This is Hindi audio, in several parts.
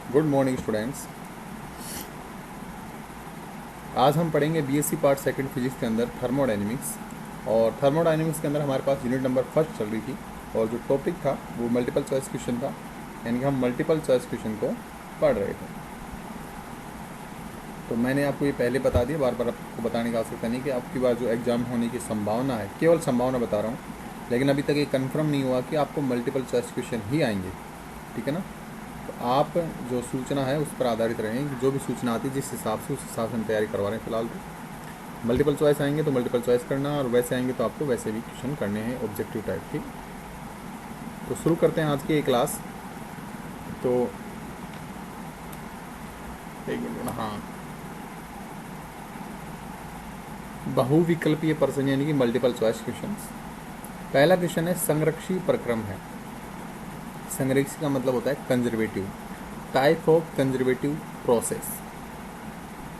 Good morning students. आज हम पढ़ेंगे बीएससी पार्ट सेकंड फिजिक्स के अंदर थर्मोडायनेमिक्स। और थर्मोडायनेमिक्स के अंदर हमारे पास यूनिट नंबर फर्स्ट चल रही थी और जो टॉपिक था वो मल्टीपल चॉइस क्वेश्चन था, यानी कि हम मल्टीपल चॉइस क्वेश्चन को पढ़ रहे थे। तो मैंने आपको ये पहले बता दिया, बार बार आपको बताने की आवश्यकता नहीं कि आपकी बार जो एग्ज़ाम होने की संभावना है, केवल संभावना बता रहा हूँ, लेकिन अभी तक ये कन्फर्म नहीं हुआ कि आपको मल्टीपल चॉइस क्वेश्चन ही आएंगे। ठीक है ना। तो आप जो सूचना है उस पर आधारित रहें कि जो भी सूचना आती है जिस हिसाब से, उस हिसाब से हम तैयारी करवा रहे हैं। फिलहाल तो मल्टीपल चॉइस आएंगे तो मल्टीपल चॉइस करना, और वैसे आएंगे तो आपको वैसे भी क्वेश्चन करने हैं ऑब्जेक्टिव टाइप। ठीक, तो शुरू करते हैं आज की ये क्लास। तो एक मिनट, हाँ, बहुविकल्पीय प्रश्न यानी कि मल्टीपल चॉइस क्वेश्चंस। पहला क्वेश्चन है संरक्षी प्रक्रम है। संरक्षी का मतलब होता है conservative, type of conservative process.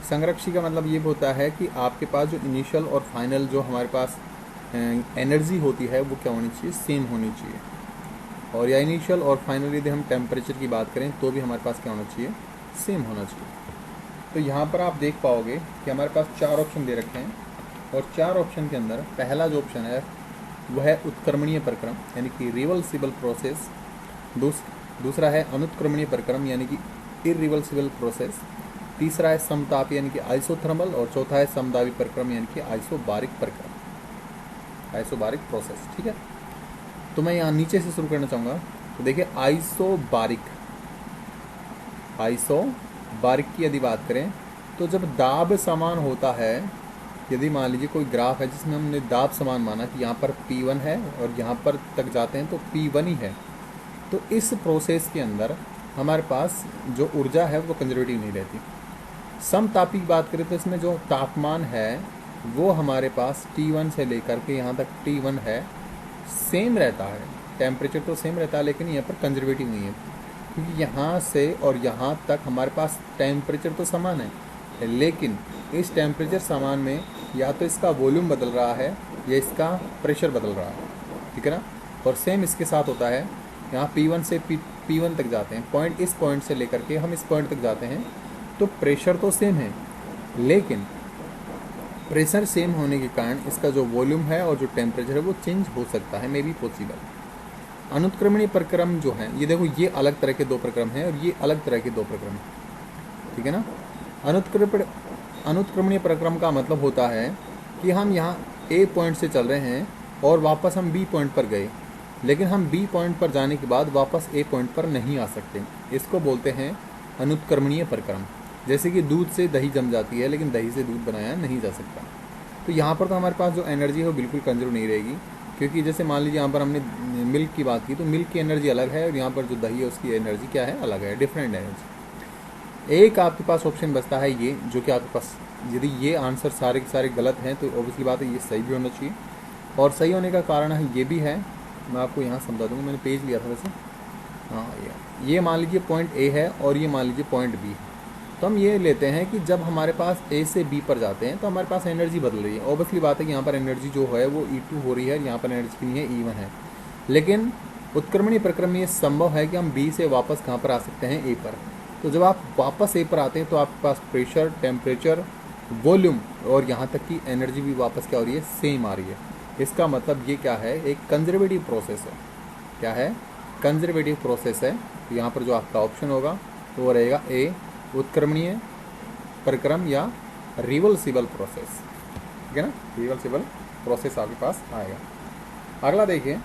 संरक्षी का मतलब ये होता है कि आपके पास जो इनिशियल और फाइनल जो हमारे पास एनर्जी होती है वो क्या होनी चाहिए, सेम होनी चाहिए। और या इनिशियल और फाइनल यदि हम टेम्परेचर की बात करें तो भी हमारे पास क्या होना चाहिए, सेम होना चाहिए। तो यहाँ पर आप देख पाओगे कि हमारे पास चार ऑप्शन दे रखे हैं, और चार ऑप्शन के अंदर पहला जो ऑप्शन है वह है उत्क्रमणीय प्रक्रम यानी कि रिवर्सिबल प्रोसेस। दूसरा है अनुत्क्रमणीय प्रक्रम यानी कि इरिवर्सिबल प्रोसेस। तीसरा है समतापी यानी कि आइसोथर्मल, और चौथा है समदाबी प्रक्रम यानी कि आइसोबारिक प्रक्रम, आइसोबारिक प्रोसेस। ठीक है। तो मैं यहाँ नीचे से शुरू करना चाहूँगा। तो देखिए आइसोबारिक की यदि बात करें तो जब दाब समान होता है, यदि मान लीजिए कोई ग्राफ है जिसमें हमने दाब समान माना कि यहाँ पर P1 है और यहाँ पर तक जाते हैं तो P1 ही है, तो इस प्रोसेस के अंदर हमारे पास जो ऊर्जा है वो कंजर्वेटिव नहीं रहती। समतापी की बात करें तो इसमें जो तापमान है वो हमारे पास T1 से लेकर के यहाँ तक T1 है, सेम रहता है। टेम्परेचर तो सेम रहता है लेकिन यहाँ पर कंजर्वेटिव नहीं है, क्योंकि यहाँ से और यहाँ तक हमारे पास टेम्परेचर तो समान है, लेकिन इस टेम्परेचर समान में या तो इसका वॉल्यूम बदल रहा है या इसका प्रेशर बदल रहा है। ठीक है ना। और सेम इसके साथ होता है, यहाँ P1 से P1 तक जाते हैं, पॉइंट इस पॉइंट से लेकर के हम इस पॉइंट तक जाते हैं, तो प्रेशर तो सेम है, लेकिन प्रेशर सेम होने के कारण इसका जो वॉल्यूम है और जो टेम्परेचर है वो चेंज हो सकता है, मे बी पॉसिबल। अनुत्क्रमणीय प्रक्रम जो है, ये देखो, ये अलग तरह के दो प्रक्रम हैं और ये अलग तरह के दो प्रक्रम हैं। ठीक है ना। अनुत्क्रमणीय प्रक्रम का मतलब होता है कि हम यहाँ ए पॉइंट से चल रहे हैं और वापस हम बी पॉइंट पर गए, लेकिन हम बी पॉइंट पर जाने के बाद वापस ए पॉइंट पर नहीं आ सकते। इसको बोलते हैं अनुत्क्रमणीय प्रक्रम। जैसे कि दूध से दही जम जाती है लेकिन दही से दूध बनाया नहीं जा सकता। तो यहाँ पर तो हमारे पास जो एनर्जी है वो बिल्कुल कंजर्व नहीं रहेगी, क्योंकि जैसे मान लीजिए यहाँ पर हमने मिल्क की बात की तो मिल्क की एनर्जी अलग है और यहाँ पर जो दही है उसकी एनर्जी क्या है, अलग है, डिफरेंट एनर्जी। एक आपके पास ऑप्शन बचता है ये, जो कि आपके पास, यदि ये आंसर सारे के सारे गलत हैं तो ऑब्वियसली बात है ये सही भी होना चाहिए। और सही होने का कारण है ये भी है, मैं आपको यहाँ समझा दूँगा, मैंने पेज लिया था वैसे। हाँ, ये मान लीजिए पॉइंट ए है और ये मान लीजिए पॉइंट बी है। तो हम ये लेते हैं कि जब हमारे पास ए से बी पर जाते हैं तो हमारे पास एनर्जी बदल रही है। ऑब्वियसली बात है कि यहाँ पर एनर्जी जो है वो E2 हो रही है, यहाँ पर एनर्जी नहीं है, E1 है। लेकिन उत्क्रमणीय प्रक्रम में ये संभव है कि हम बी से वापस कहाँ पर आ सकते हैं, ए पर। तो जब आप वापस ए पर आते हैं तो आपके पास प्रेशर, टेम्परेचर, वॉल्यूम और यहाँ तक कि एनर्जी भी वापस क्या हो रही है, सेम आ रही है। इसका मतलब ये क्या है, एक कंजर्वेटिव प्रोसेस है। क्या है, कंजर्वेटिव प्रोसेस है। तो यहाँ पर जो आपका ऑप्शन होगा तो वो रहेगा ए, उत्क्रमणीय प्रक्रम या रिवर्सिबल प्रोसेस। ठीक है ना, रिवर्सिबल प्रोसेस आपके पास आएगा। अगला देखिए,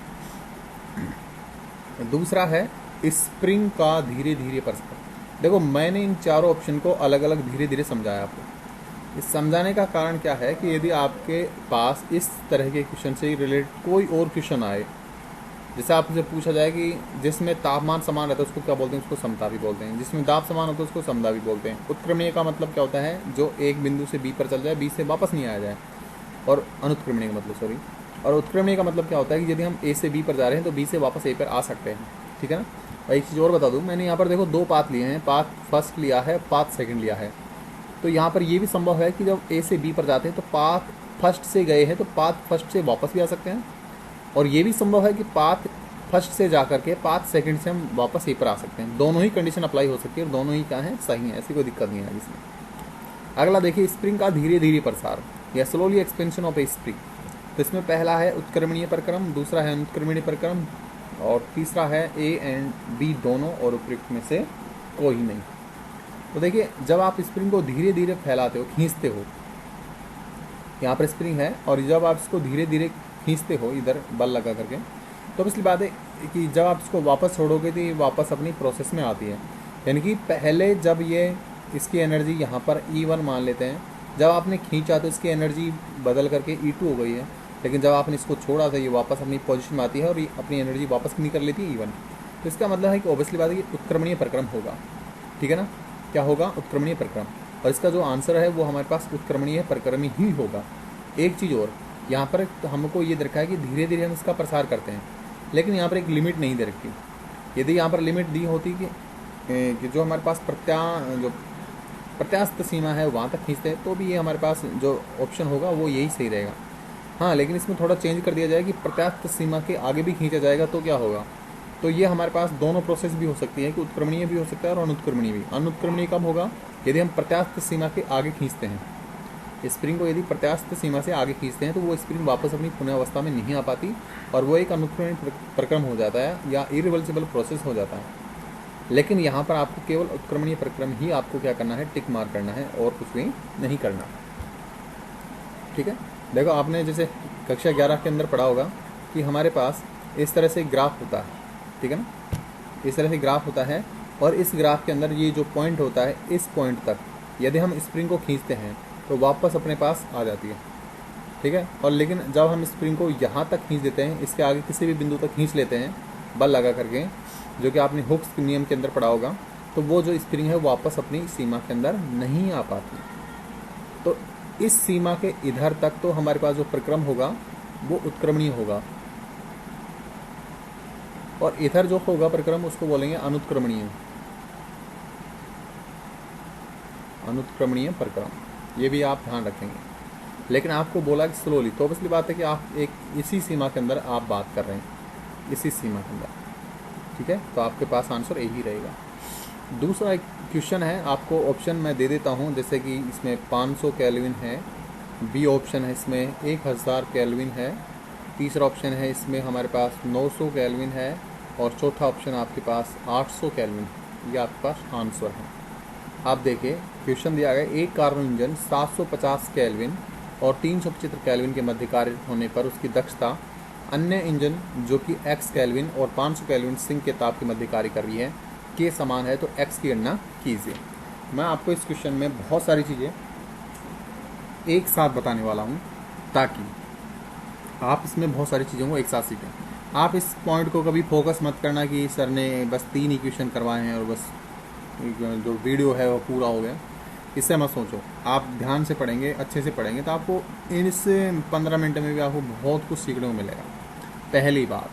दूसरा है स्प्रिंग का धीरे धीरे परस्पर। देखो, मैंने इन चारों ऑप्शन को अलग अलग धीरे धीरे समझाया आपको। इस समझाने का कारण क्या है कि यदि आपके पास इस तरह के क्वेश्चन से रिलेटेड कोई और क्वेश्चन आए, जैसे आपसे पूछा जाए कि जिसमें तापमान समान रहता है उसको क्या बोलते हैं, उसको समतापी बोलते हैं। जिसमें दाब समान होता है उसको समदाबी बोलते हैं। उत्क्रमणीय का मतलब क्या होता है, जो एक बिंदु से बी पर चल जाए, बी से वापस नहीं आया जाए। और अनुत्क्रमणीय का मतलब, सॉरी, और उत्क्रमणीय का मतलब क्या होता है कि यदि हम ए से बी पर जा रहे हैं तो बी से वापस ए पर आ सकते हैं। ठीक है ना। और एक चीज़ और बता दूँ, मैंने यहाँ पर देखो दो पाथ लिए हैं, पाथ फर्स्ट लिया है, पाथ सेकेंड लिया है। तो यहाँ पर ये भी संभव है कि जब ए से बी पर जाते हैं तो पाथ फर्स्ट से गए हैं तो पाथ फर्स्ट से वापस भी आ सकते हैं, और ये भी संभव है कि पाथ फर्स्ट से जा करके 5 सेकंड से हम वापस ए पर आ सकते हैं। दोनों ही कंडीशन अप्लाई हो सकती है और दोनों ही क्या है, सही है, ऐसी कोई दिक्कत नहीं है इसमें। अगला देखिए, स्प्रिंग का धीरे धीरे प्रसार या slowly expansion of A spring. तो इसमें पहला है उत्क्रमणीय प्रक्रम, दूसरा है अनुत्क्रमणीय प्रक्रम और तीसरा है ए एंड बी दोनों और उपयुक्त में से कोई नहीं। तो देखिए, जब आप स्प्रिंग को धीरे धीरे फैलाते हो, खींचते हो, यहाँ पर स्प्रिंग है और जब आप इसको धीरे धीरे खींचते हो इधर बल लगा करके, तो इसलिए बात है कि जब आप इसको वापस छोड़ोगे तो ये वापस अपनी प्रोसेस में आती है। यानी कि पहले जब ये इसकी एनर्जी यहाँ पर E1 मान लेते हैं, जब आपने खींचा तो इसकी एनर्जी बदल करके E2 हो गई है, लेकिन जब आपने इसको छोड़ा तो ये वापस अपनी पोजीशन में आती है और ये अपनी एनर्जी वापस नहीं कर लेती है E1। तो इसका मतलब है कि ऑब्वियसली बात है कि उत्क्रमणीय प्रक्रम होगा, ठीक है ना। क्या होगा? उत्क्रमणीय प्रक्रम। और इसका जो आंसर है वो हमारे पास उत्क्रमणीय प्रक्रम ही होगा। एक चीज़ और, यहाँ पर तो हमको ये रखा है कि धीरे धीरे हम इसका प्रसार करते हैं, लेकिन यहाँ पर एक लिमिट नहीं दे रखी। यदि यहाँ पर लिमिट दी होती कि जो हमारे पास प्रत्यास्थ सीमा है वहाँ तक खींचते हैं, तो भी ये हमारे पास जो ऑप्शन होगा वो यही सही रहेगा। हाँ, लेकिन इसमें थोड़ा चेंज कर दिया जाए कि प्रत्यास्थ सीमा के आगे भी खींचा जाएगा, तो क्या होगा? तो ये हमारे पास दोनों प्रोसेस भी हो सकती है कि उत्क्रमणीय भी हो सकता है और अनुत्क्रमणीय भी। अनुत्क्रमणीय कब होगा? यदि हम प्रत्यास्थ सीमा के आगे खींचते हैं स्प्रिंग को, यदि प्रत्यास्थ सीमा से आगे खींचते हैं तो वो स्प्रिंग वापस अपनी पुनः अवस्था में नहीं आ पाती और वो एक अनुत्क्रमणीय प्रक्रम हो जाता है या इरिवर्सिबल प्रोसेस हो जाता है। लेकिन यहाँ पर आपको केवल उत्क्रमणीय प्रक्रम ही आपको क्या करना है, टिक मार्क करना है और कुछ भी नहीं करना, ठीक है। देखो, आपने जैसे कक्षा 11 के अंदर पढ़ा होगा कि हमारे पास इस तरह से ग्राफ होता है, ठीक है ना। इस तरह से ग्राफ होता है और इस ग्राफ के अंदर ये जो पॉइंट होता है, इस पॉइंट तक यदि हम स्प्रिंग को खींचते हैं तो वापस अपने पास आ जाती है, ठीक है। और लेकिन जब हम स्प्रिंग को यहाँ तक खींच देते हैं, इसके आगे किसी भी बिंदु तक खींच लेते हैं बल लगा करके, जो कि आपने हुक्स के नियम के अंदर पढ़ा होगा, तो वो जो स्प्रिंग है वापस अपनी सीमा के अंदर नहीं आ पाती। तो इस सीमा के इधर तक तो हमारे पास जो प्रक्रम होगा वो उत्क्रमणीय होगा और इधर जो होगा प्रक्रम उसको बोलेंगे अनुत्क्रमणीय, अनुत्क्रमणीय प्रक्रम। ये भी आप ध्यान रखेंगे। लेकिन आपको बोला कि स्लोली, तो ऑब्वियसली बात है कि आप एक इसी सीमा के अंदर आप बात कर रहे हैं, इसी सीमा के अंदर, ठीक है। तो आपके पास आंसर यही रहेगा। दूसरा एक क्वेश्चन है, आपको ऑप्शन मैं दे देता हूँ, जैसे कि इसमें 500 केल्विन है, बी ऑप्शन है इसमें 1000 केल्विन है, तीसरा ऑप्शन है इसमें हमारे पास 900 केल्विन है और चौथा ऑप्शन आपके पास 800 केल्विन। ये आपके पास आंसर है। आप देखिए, क्वेश्चन दिया गया, एक कार्बन इंजन 750 केल्विन और 375 केल्विन के मध्य कार्य होने पर उसकी दक्षता अन्य इंजन जो कि x केल्विन और 500 केल्विन सिंक के ताप के मध्य कार्य कर रही है के समान है, तो x की गणना कीजिए। मैं आपको इस क्वेश्चन में बहुत सारी चीज़ें एक साथ बताने वाला हूँ ताकि आप इसमें बहुत सारी चीज़ों को एक साथ सीखें। आप इस पॉइंट को कभी फोकस मत करना कि सर ने बस 3 इक्वेशन करवाए हैं और बस जो वीडियो है वो पूरा हो गया, इससे मत सोचो। आप ध्यान से पढ़ेंगे, अच्छे से पढ़ेंगे, तो आपको इस 15 मिनट में भी आपको बहुत कुछ सीखने को मिलेगा। पहली बात,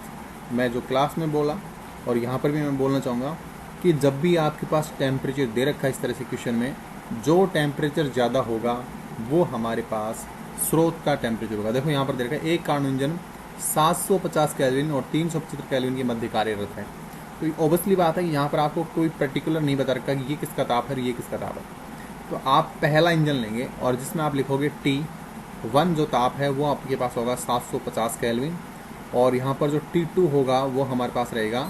मैं जो क्लास में बोला और यहाँ पर भी मैं बोलना चाहूँगा कि जब भी आपके पास टेम्परेचर दे रखा है इस तरह से क्वेश्चन में, जो टेम्परेचर ज़्यादा होगा वो हमारे पास स्रोत का टेम्परेचर होगा। देखो यहाँ पर दे रखा है, एक कार्बन इंजन 750 केल्विन और 375 केल्विन के मध्य कार्यरत है। तो ऑब्वियसली बात है कि यहाँ पर आपको कोई पर्टिकुलर नहीं बता रखा कि ये किसका ताप है, ये किसका ताप है। तो आप पहला इंजन लेंगे और जिसमें आप लिखोगे T1 जो ताप है वो आपके पास होगा 750 केल्विन और यहाँ पर जो T2 होगा वो हमारे पास रहेगा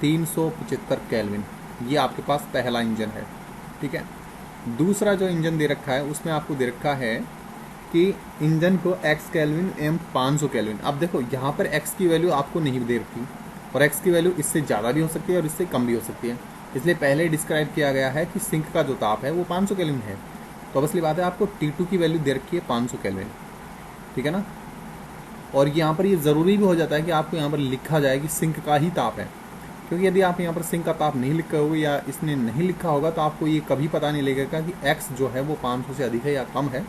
375 केल्विन। ये आपके पास पहला इंजन है, ठीक है। दूसरा जो इंजन दे रखा है उसमें आपको दे रखा है कि इंजन को x केल्विन एम 500 केल्विन। अब देखो यहाँ पर x की वैल्यू आपको नहीं दे रखी और x की वैल्यू इससे ज़्यादा भी हो सकती है और इससे कम भी हो सकती है, इसलिए पहले डिस्क्राइब किया गया है कि सिंक का जो ताप है वो 500 केल्विन है। तो ऑब्वियसली बात है आपको T2 की वैल्यू दे रखी है 500 केल्विन, ठीक है ना। और यहाँ पर ये ज़रूरी भी हो जाता है कि आपको यहाँ पर लिखा जाए कि सिंक का ही ताप है, क्योंकि यदि आप यहाँ पर सिंक का ताप नहीं लिखा होगा या इसने नहीं लिखा होगा तो आपको ये कभी पता नहीं लगेगा कि x जो है वो 500 से अधिक है या कम है।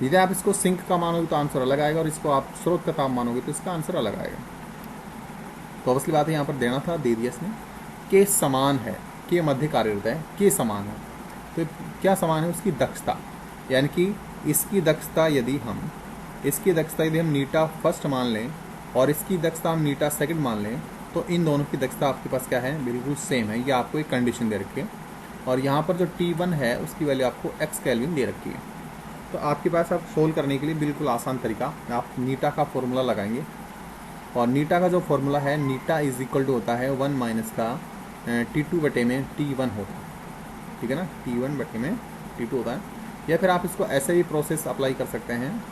यदि आप इसको सिंक का मानोगे तो आंसर अलग आएगा और इसको आप स्रोत का ताप मानोगे तो इसका आंसर अलग आएगा। तो ऑब्वियसली बात है यहाँ पर देना था, दे दिया इसने। के समान है, के मध्य कार्यरत है, के समान है। तो क्या समान है? उसकी दक्षता, यानी कि इसकी दक्षता यदि हम नीटा फर्स्ट मान लें और इसकी दक्षता हम नीटा सेकंड मान लें तो इन दोनों की दक्षता आपके पास क्या है, बिल्कुल सेम है। ये आपको एक कंडीशन दे रखी है और यहाँ पर जो T1 है उसकी वैल्यू आपको x केल्विन दे रखी है। तो आपके पास अब सोल्व करने के लिए बिल्कुल आसान तरीका, आप नीटा का फॉर्मूला लगाएंगे और नीटा का जो फॉर्मूला है, नीटा इज इक्वल टू होता है 1 माइनस का T2 बटे में T1 होता है, ठीक है ना, T1 बटे में T2 होता है। या फिर आप इसको ऐसे भी प्रोसेस अप्लाई कर सकते हैं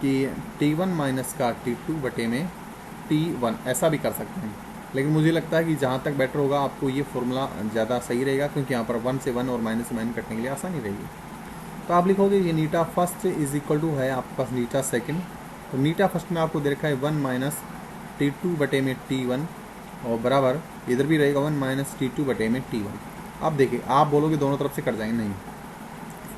कि T1 माइनस का T2 बटे में T1, ऐसा भी कर सकते हैं। लेकिन मुझे लगता है कि जहाँ तक बेटर होगा आपको ये फॉर्मूला ज़्यादा सही रहेगा, क्योंकि यहाँ पर 1 से 1 और माइनस से माइनस कटने के लिए आसानी रहेगी। तो आप लिखोगे ये नीटा फर्स्ट इज इक्वल टू है आपके पास नीटा सेकंड। तो नीटा फर्स्ट में आपको दे रखा है 1 माइनस T2 बटे में T1 और बराबर इधर भी रहेगा 1 माइनस T2 बटे में T1। अब देखिए, आप बोलोगे दोनों तरफ से कट जाएंगे, नहीं,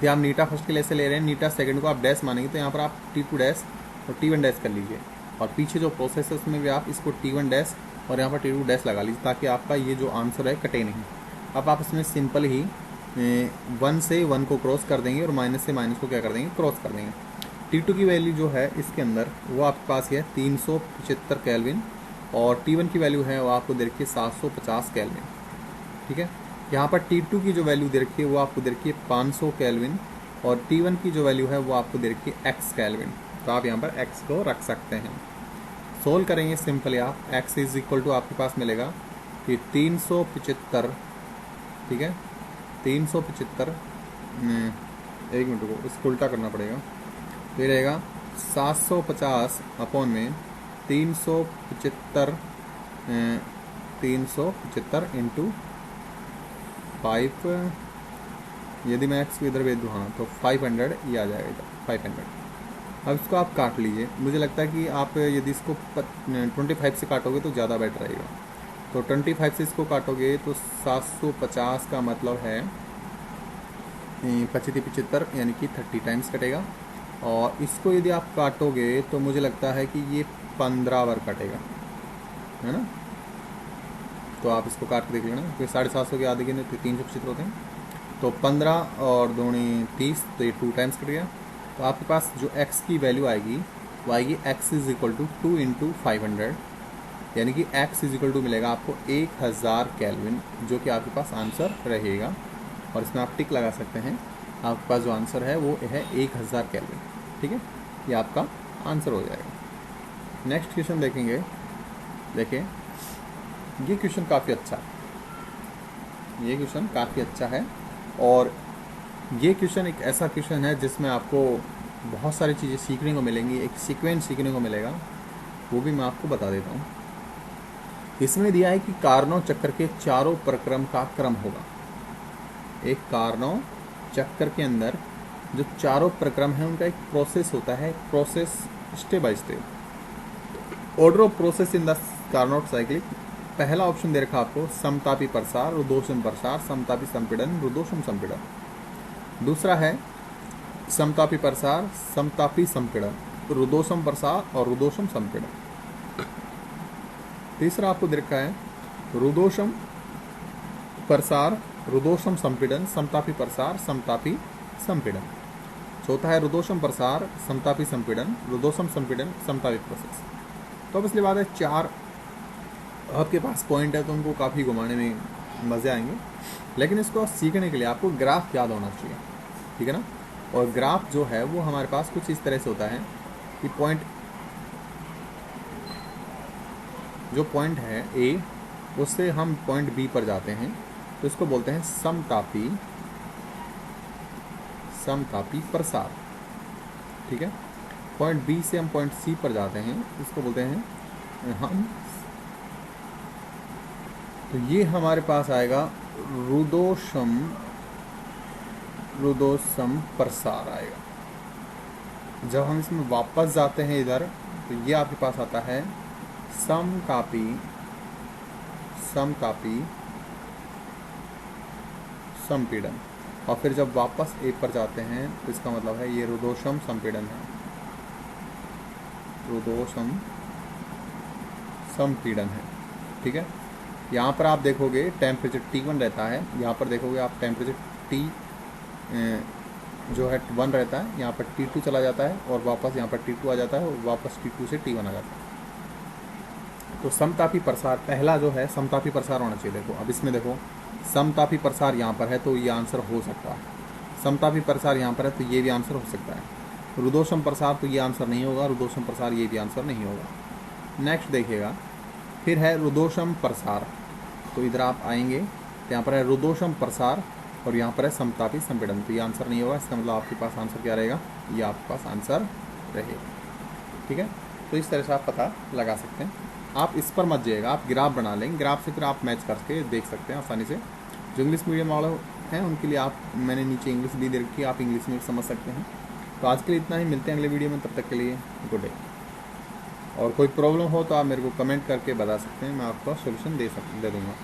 ये आप नीटा फर्स्ट के लिए से ले रहे हैं, नीटा सेकंड को आप डैश मानेंगे तो यहाँ पर आप T2 डैश और T1 डैश कर लीजिए और पीछे जो प्रोसेस है उसमें भी आप इसको T1 डैश और यहाँ पर T2 डैश लगा लीजिए, ताकि आपका ये जो आंसर है कटे नहीं। अब आप इसमें सिंपल ही 1 से 1 को क्रॉस कर देंगे और माइनस से माइनस को क्या कर देंगे, क्रॉस कर देंगे। T2 की वैल्यू जो है इसके अंदर वो आपके पास है 375 केल्विन और T1 की वैल्यू है वो आपको दे रखी है 750 केल्विन, ठीक है। यहाँ पर T2 की जो वैल्यू दे रखी है वो आपको दे रखी है 500 केल्विन और T1 की जो वैल्यू है वो आपको दे रखी है x केल्विन। तो आप यहाँ पर x को रख सकते हैं। सोल्व करेंगे सिंपली आप, x इज इक्वल टू आपके पास मिलेगा कि 375, ठीक है, 375, एक मिनट को इसको उल्टा करना पड़ेगा, ये रहेगा 750 अपॉन में 375 इंटू 5, यदि मैं x को इधर भेज दूँ हाँ तो 500 ये आ जाएगा इधर 500। अब इसको आप काट लीजिए, मुझे लगता है कि आप यदि इसको 25 से काटोगे तो ज़्यादा बेटर रहेगा। तो 25 से इसको काटोगे तो 750 का मतलब है 75, यानी कि 30 टाइम्स कटेगा। और इसको यदि आप काटोगे तो मुझे लगता है कि ये 15 बार कटेगा, है ना। तो आप इसको काट के देख लेना, क्योंकि 750 के आधे के 375 होते हैं, तो 15 और दूनी 30, तो ये 2 टाइम्स कट गया। तो आपके पास जो x की वैल्यू आएगी वो आएगी x is equal to 2 into 500, यानी कि x इज इक्वल टू मिलेगा आपको 1000 केल्विन, जो कि आपके पास आंसर रहेगा। और इसमें आप टिक लगा सकते हैं, आपके पास जो आंसर है वो है 1000 केल्विन, ठीक है, ये आपका आंसर हो जाएगा। नेक्स्ट क्वेश्चन देखेंगे। देखिए ये क्वेश्चन काफ़ी अच्छा है, ये क्वेश्चन काफ़ी अच्छा है और ये क्वेश्चन एक ऐसा क्वेश्चन है जिसमें आपको बहुत सारी चीज़ें सीखने को मिलेंगी, एक सीक्वेंस सीखने को मिलेगा, वो भी मैं आपको बता देता हूँ। इसमें दिया है कि कार्नोट चक्कर के चारों प्रक्रम का क्रम होगा। एक कार्नोट चक्कर के अंदर जो चारों प्रक्रम है उनका एक प्रोसेस होता है, process step by step order of process in the Carnot cyclic. पहला ऑप्शन दे रखा आपको समतापी प्रसार, रुदोषम प्रसार, समतापी संपीड़न, रुदोषम संपीड़न। दूसरा है समतापी प्रसार, समतापी संपीड़न, रुदोषम प्रसार और रुदोषम संपीड़न। तीसरा आपको दे रखा है रुदोषम प्रसार, रुदोषम संपीड़न, समतापी प्रसार, समतापी संपीड़न। चौथा है रुदोषम प्रसार, समतापी संपीड़न, रुदोषम संपीड़न, समतापी प्रोसेस। तो अब इसलिए बात है 4 आपके पास पॉइंट है, तो उनको काफ़ी घुमाने में मज़े आएंगे, लेकिन इसको सीखने के लिए आपको ग्राफ याद होना चाहिए, ठीक है ना। और ग्राफ जो है वो हमारे पास कुछ इस तरह से होता है कि जो पॉइंट है ए, उससे हम पॉइंट बी पर जाते हैं, तो इसको बोलते हैं समतापी प्रसार, ठीक है। पॉइंट बी से हम पॉइंट सी पर जाते हैं, इसको बोलते हैं हम, तो ये हमारे पास आएगा रुदोषम प्रसार आएगा। जब हम इसमें वापस जाते हैं इधर, तो ये आपके पास आता है समतापी संपीड़न। और फिर जब वापस ए पर जाते हैं तो इसका मतलब है ये रुदोषम संपीड़न है, रुदोषम संपीड़न है, ठीक है। यहाँ पर आप देखोगे टेम्परेचर T1 रहता है, यहाँ पर देखोगे आप टेम्परेचर T जो है 1 रहता है, यहाँ पर T2 चला जाता है और वापस यहाँ पर T2 आ जाता है और वापस T2 से T1 आ जाता है। तो समतापी प्रसार पहला जो है समतापी प्रसार होना चाहिए। देखो अब इसमें देखो समतापी प्रसार यहाँ पर है तो ये आंसर हो सकता है, समतापी प्रसार यहाँ पर है तो ये भी आंसर हो सकता है। रुदोषम प्रसार तो ये आंसर नहीं होगा, रुदोषम प्रसार ये भी आंसर नहीं होगा। नेक्स्ट देखिएगा, फिर है रुदोषम प्रसार। तो इधर आप आएंगे तो यहाँ पर है रुदोषम प्रसार और यहाँ पर है समतापी संपीड़न, तो ये आंसर नहीं होगा। इसका मतलब आपके पास आंसर क्या रहेगा, ये आपके पास आंसर रहेगा। ठीक है, तो इस तरह से आप पता लगा सकते हैं। आप इस पर मत जाइएगा, आप ग्राफ बना लेंगे, ग्राफ से फिर आप मैच करके देख सकते हैं आसानी से। जो इंग्लिश मीडियम वाले हैं उनके लिए आप मैंने नीचे इंग्लिश भी दे रखी है, आप इंग्लिश में समझ सकते हैं। तो आज के लिए इतना ही, मिलते हैं अगले वीडियो में, तब तक के लिए गुड डे। और कोई प्रॉब्लम हो तो आप मेरे को कमेंट करके बता सकते हैं, मैं आपको सोल्यूशन दे दूँगा।